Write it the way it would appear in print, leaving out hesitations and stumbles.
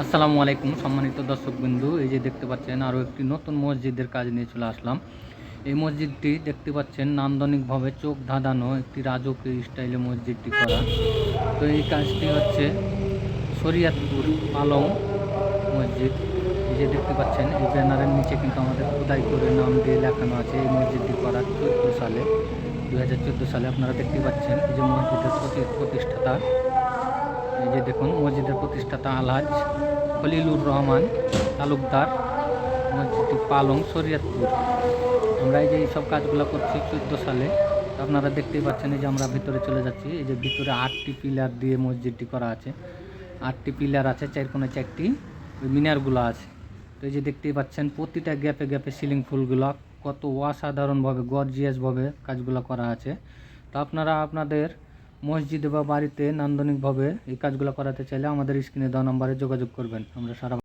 আসসালামু আলাইকুম সম্মানিত দর্শকবৃন্দু, এই যে দেখতে পাচ্ছেন আরও একটি নতুন মসজিদের কাজ নিয়ে চলে আসলাম। এই মসজিদটি দেখতে পাচ্ছেন নান্দনিকভাবে চোখ ধাঁধানো একটি রাজকীয় স্টাইলে মসজিদটি করা। তো এই কাজটি হচ্ছে শরীয়তপুর পালং মসজিদ। এই যে দেখতে পাচ্ছেন এই ব্যানারের নিচে কিন্তু আমাদের খোদাই করে নাম দিয়ে লেখানো আছে এই মসজিদটি করা 2014 সালে আপনারা দেখতে পাচ্ছেন এই যে মসজিদের প্রতিষ্ঠাতা, এই যে দেখুন মসজিদের প্রতিষ্ঠাতা আলহাজ খলিলুর রহমান তালুকদার, মসজিদটি পালং শরীয়তপুর। আমরা এই যে এইসব কাজগুলো করছি 14 সালে। আপনারা দেখতেই পাচ্ছেন এই যে আমরা ভিতরে চলে যাচ্ছি। এই যে ভিতরে 8টি পিলার দিয়ে মসজিদটি করা আছে, 8টি পিলার আছে, 4 কোণে 4টি ওই মিনারগুলো আছে। তো এই যে দেখতেই পাচ্ছেন প্রতিটা গ্যাপে গ্যাপে সিলিং ফুলগুলো কত অসাধারণভাবে গর্জিয়াসভাবে কাজগুলো করা আছে। তো আপনারা আপনাদের মসজিদে বা বাড়িতে নান্দনিকভাবে এই কাজগুলো করাতে চাইলে আমাদের স্ক্রিনে দেওয়া নম্বরে যোগাযোগ করবেন। আমরা সারা